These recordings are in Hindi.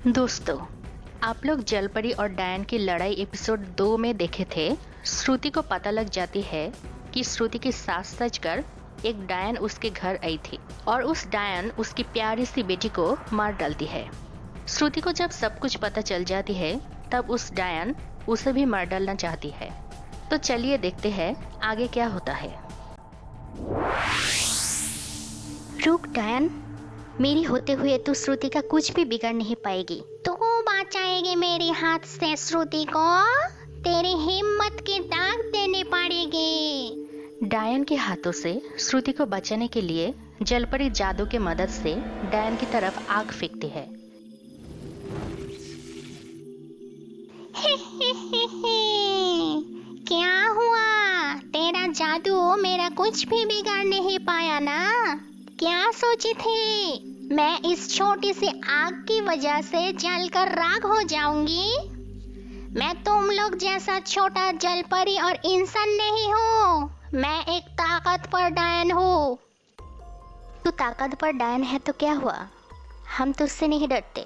दोस्तों, आप लोग जलपरी और डायन की लड़ाई एपिसोड 2 में देखे थे। श्रुति को पता लग जाती है कि श्रुति की सास सचकर एक डायन उसके घर आई थी और उस डायन उसकी प्यारी सी बेटी को मार डालती है। श्रुति को जब सब कुछ पता चल जाती है तब उस डायन उसे भी मार डालना चाहती है। तो चलिए देखते हैं आगे क्या होता है। रुक डायन, मेरी होते हुए तो श्रुति का कुछ भी बिगड़ नहीं पाएगी। तू बचाएगी मेरे हाथ से श्रुति को? तेरी हिम्मत की दाग देनी पड़ेगी। डायन के हाथों से श्रुति को बचाने के लिए जलपरी जादू के मदद से डायन की तरफ आग फेंकती है। क्या हुआ? तेरा जादू मेरा कुछ भी बिगाड़ नहीं पाया ना? क्या सोची थी मैं इस छोटी सी आग की वजह से जलकर राख हो जाऊंगी? मैं तुम लोग जैसा छोटा जलपरी और इंसान नहीं हूँ। मैं एक ताकतवर डायन हूँ। तू ताकतवर डायन है तो क्या हुआ? हम तुझसे नहीं डरते।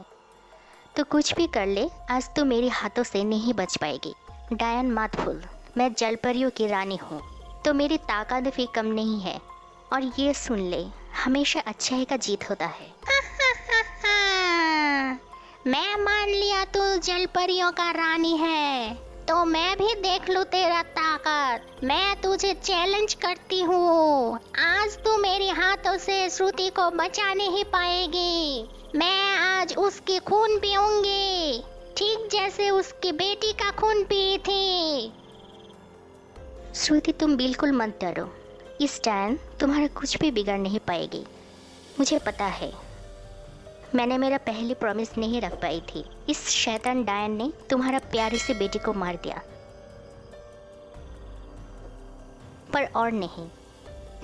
तो कुछ भी कर ले, आज तू मेरे हाथों से नहीं बच पाएगी। डायन मत भूल, मैं जलपरियों की रानी हूँ, तो मेरी ताकत भी कम नहीं है। और ये सुन ले, हमेशा अच्छाई का जीत होता है। मैं मान लिया तू जलपरियों का रानी है, तो मैं भी देख लूं तेरा ताकत। मैं तुझे चैलेंज करती हूँ। आज तू मेरे हाथों से श्रुति को बचा नहीं पाएगी। मैं आज उसकी खून पीऊंगी, ठीक जैसे उसकी बेटी का खून पी थी। श्रुति, तुम बिल्कुल मत डरो। इस डायन तुम्हारा कुछ भी बिगाड़ नहीं पाएगी। मुझे पता है, मैंने मेरा पहली प्रॉमिस नहीं रख पाई थी। इस शैतान डायन ने तुम्हारा प्यारी सी बेटी को मार दिया, पर और नहीं।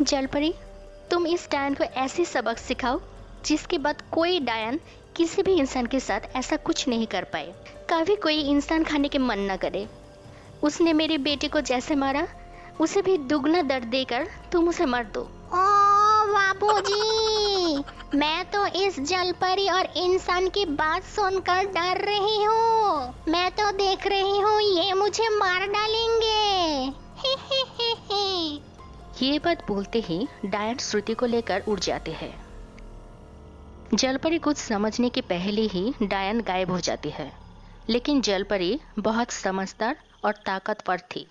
जलपरी, तुम इस डायन को ऐसी सबक सिखाओ जिसके बाद कोई डायन किसी भी इंसान के साथ ऐसा कुछ नहीं कर पाए। कभी कोई इंसान खाने के मन न करे। उसने मेरी बेटी को जैसे मारा, उसे भी दुगना दर्द देकर तुम उसे मार दो। ओ बाबूजी, मैं तो इस जलपरी और इंसान की बात सुनकर डर रही हूँ। मैं तो देख रही हूँ ये मुझे मार डालेंगे। ये बात बोलते ही डायन श्रुति को लेकर उड़ जाते हैं। जलपरी कुछ समझने के पहले ही डायन गायब हो जाती है, लेकिन जलपरी बहुत समझदार और ताकतवर थी।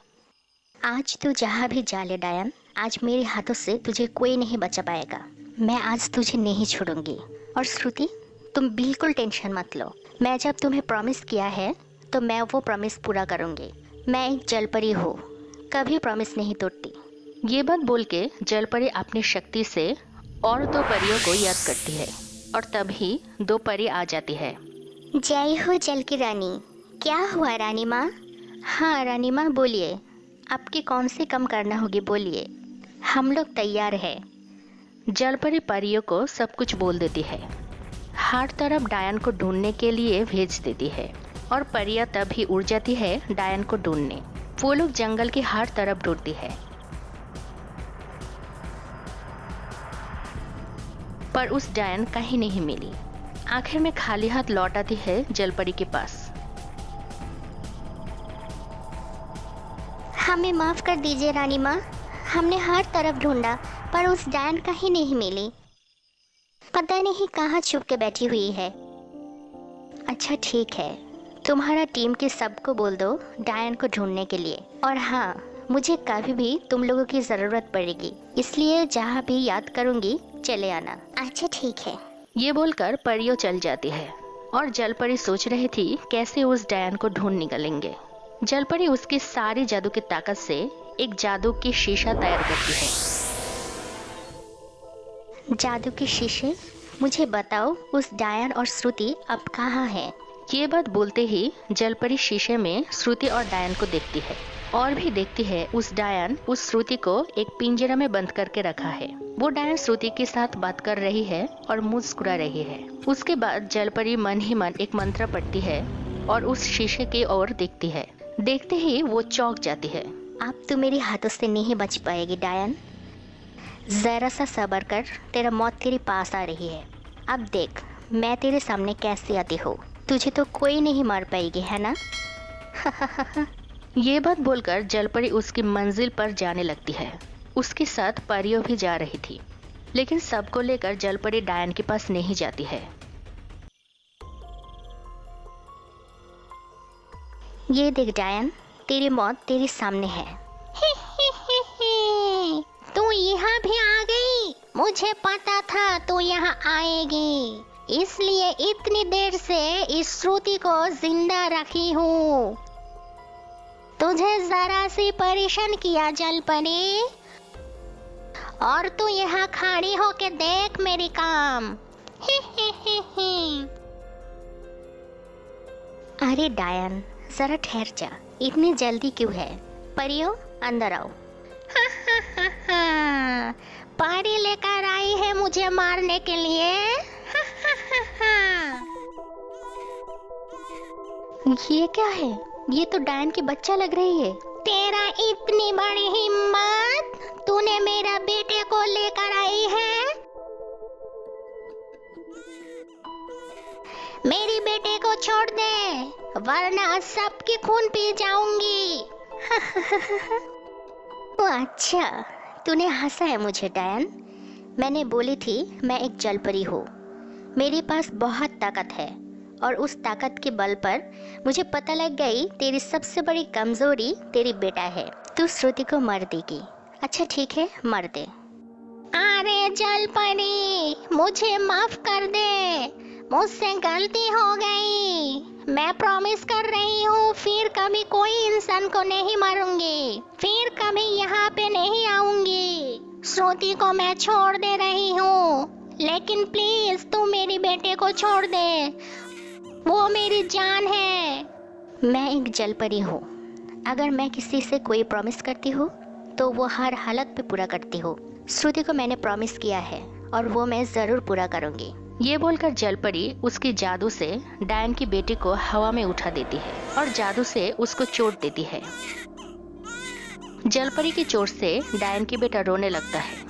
आज तू जहाँ भी जा ले डायन, आज मेरे हाथों से तुझे कोई नहीं बचा पाएगा। मैं आज तुझे नहीं छोड़ूंगी। और श्रुति, तुम बिल्कुल टेंशन मत लो। मैं जब तुम्हें प्रॉमिस किया है तो मैं वो प्रॉमिस पूरा करूंगी। मैं एक जलपरी हूँ, कभी प्रॉमिस नहीं तोड़ती। ये बात बोल के जलपरी अपनी शक्ति से और दो परियों को याद करती है और तभी दो परी आ जाती है। जय हो जल की रानी। क्या हुआ रानी माँ? हाँ रानी माँ, बोलिए, आपकी कौन सी कम करना होगी, बोलिए। हम लोग तैयार है। जलपरी परियों को सब कुछ बोल देती है। हर तरफ डायन को ढूंढने के लिए भेज देती है और परियां तभी उड़ जाती है डायन को ढूंढने। वो लोग जंगल की हर तरफ ढूंढती है, पर उस डायन कहीं नहीं मिली। आखिर में खाली हाथ लौट आती है जलपरी के पास। हमें माफ कर दीजिए रानी माँ, हमने हर तरफ ढूंढा पर उस डायन कहीं नहीं मिली। पता नहीं कहाँ छुप के बैठी हुई है। अच्छा ठीक है, तुम्हारा टीम के सबको बोल दो डायन को ढूंढने के लिए। और हाँ, मुझे कभी भी तुम लोगों की ज़रूरत पड़ेगी, इसलिए जहाँ भी याद करूँगी चले आना। अच्छा ठीक है। ये बोलकर परियों चल जाती है और जलपरी सोच रही थी कैसे उस डायन को ढूंढ निकलेंगे। जलपरी उसकी सारी जादू की ताकत से एक जादू की शीशा तैयार करती है। जादू के शीशे? मुझे बताओ उस डायन और श्रुति अब कहाँ है? ये बात बोलते ही जलपरी शीशे में श्रुति और डायन को देखती है और भी देखती है उस डायन उस श्रुति को एक पिंजरा में बंद करके रखा है। वो डायन श्रुति के साथ बात कर रही है और मुस्कुरा रही है। उसके बाद जलपरी मन ही मन एक मंत्र पढ़ती है और उस शीशे की ओर देखती है। देखते ही वो चौंक जाती है। अब तू मेरे हाथों से नहीं बच पाएगी डायन। जरा सा सब्र कर, तेरा मौत तेरे पास आ रही है। अब देख मैं तेरे सामने कैसे आती हूँ। तुझे तो कोई नहीं मार पाएगी, है ना? ये बात बोलकर जलपरी उसकी मंजिल पर जाने लगती है। उसके साथ परियों भी जा रही थी, लेकिन सबको लेकर जलपरी डायन के पास नहीं जाती है। ये देख डायन, तेरी मौत तेरे सामने है। तू यहाँ भी आ गई। मुझे पता था तू यहाँ आएगी, इसलिए इतनी देर से इस श्रुति को जिंदा रखी हूँ। तुझे जरा सी परेशान किया जलपरी, और तू यहाँ खड़ी होके देख मेरी काम। अरे डायन, जरा ठहर जा, इतनी जल्दी क्यों है? परियों, अंदर आओ। परी लेकर आई है मुझे मारने के लिए। ये क्या है? ये तो डायन की बच्चा लग रही है। तेरा इतनी बड़ी हिम्मत, तूने मेरा बेटे को लेकर आई है। मेरी बेटे को छोड़ दे, वरना सबकी खून पी जाऊंगी। ओ अच्छा, तूने हंसा है मुझे डायन। मैंने बोली थी मैं एक जलपरी हूँ। मेरे पास बहुत ताकत है, और उस ताकत के बल पर मुझे पता लग गई तेरी सबसे बड़ी कमजोरी तेरी बेटा है। तू श्रुति को मार देगी। अच्छा ठीक है, मार दे। अरे जलपरी, मुझे माफ कर दे, मुझसे गलती हो गई। मैं प्रॉमिस कर रही हूँ फिर कभी कोई इंसान को नहीं मारूंगी, फिर कभी यहाँ पे नहीं आऊंगी। श्रुति को मैं छोड़ दे रही हूँ, लेकिन प्लीज तू मेरी बेटे को छोड़ दे, वो मेरी जान है। मैं एक जलपरी हूँ। अगर मैं किसी से कोई प्रॉमिस करती हूँ तो वो हर हालत पे पूरा करती हूँ। श्रुति को मैंने प्रॉमिस किया है और वो मैं जरूर पूरा करूँगी। ये बोलकर जलपरी उसकी जादू से डायन की बेटी को हवा में उठा देती है और जादू से उसको चोट देती है। जलपरी की चोट से डायन की बेटा रोने लगता है।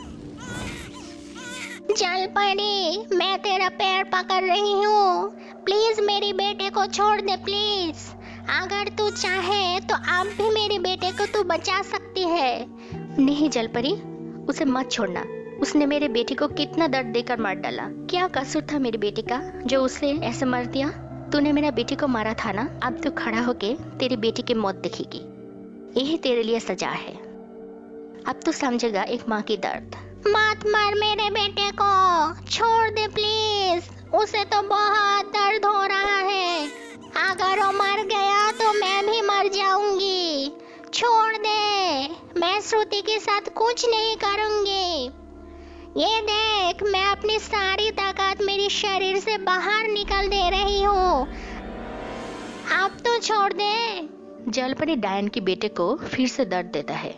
जलपरी, मैं तेरा पैर पकड़ रही हूँ, प्लीज मेरी बेटे को छोड़ दे प्लीज। अगर तू चाहे तो अब भी मेरे बेटे को तू बचा सकती है। नहीं जलपरी, उसे मत छोड़ना। उसने मेरे बेटे को कितना दर्द देकर मार डाला। क्या कसूर था मेरे बेटे का जो उसे ऐसे मार दिया? तूने मेरा बेटे को मारा था ना, अब तू खड़ा होके तेरी बेटी की मौत देखेगी। यही तेरे लिए सजा है। अब तू समझेगा एक माँ की दर्द। मत मार मेरे बेटे को, छोड़ दे प्लीज, उसे तो बहुत दर्द हो रहा है। अगर वो मर गया तो मैं भी मर जाऊंगी। छोड़ दे, मैं श्रुति के साथ कुछ नहीं करूंगी। ये देख, मैं अपनी सारी ताकत मेरे शरीर से बाहर निकल दे रही हूँ। अब तो छोड़ दे। जलपरी डायन की बेटे को फिर से दर्द देता है।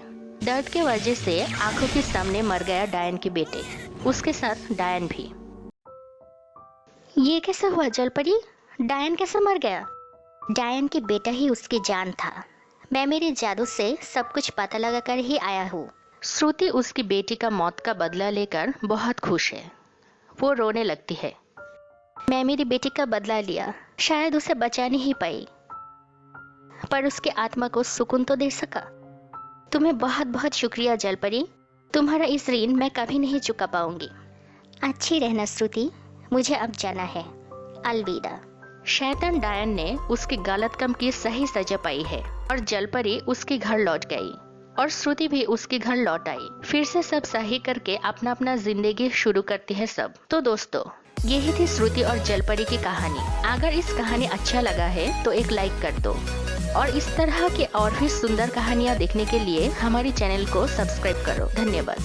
दर्द के वजह से आंखों के सामने मर गया डायन के बेटे, उसके साथ डायन भी। ये कैसे हुआ जलपरी? डायन कैसे मर गया? डायन की बेटा ही उसकी जान था। मैं मेरे जादू से सब कुछ पता लगा कर ही आया हूँ। श्रुति उसकी बेटी का मौत का बदला लेकर बहुत खुश है। वो रोने लगती है। मैं मेरी बेटी का बदला लिया, शायद उसे बचा नहीं पाई, पर उसके आत्मा को सुकून तो दे सका। तुम्हें बहुत बहुत शुक्रिया जलपरी, तुम्हारा इस ऋण मैं कभी नहीं चुका पाऊंगी। अच्छी रहना श्रुति, मुझे अब जाना है। अलविदा। शैतान डायन ने उसके गलत काम की सही सजा पाई है और जलपरी उसके घर लौट गई और श्रुति भी उसके घर लौट आई। फिर से सब सही करके अपना अपना जिंदगी शुरू करती है सब। तो दोस्तों, यही थी श्रुति और जलपरी की कहानी। अगर इस कहानी अच्छा लगा है तो एक लाइक कर दो और इस तरह के और भी सुंदर कहानियाँ देखने के लिए हमारे चैनल को सब्सक्राइब करो। धन्यवाद।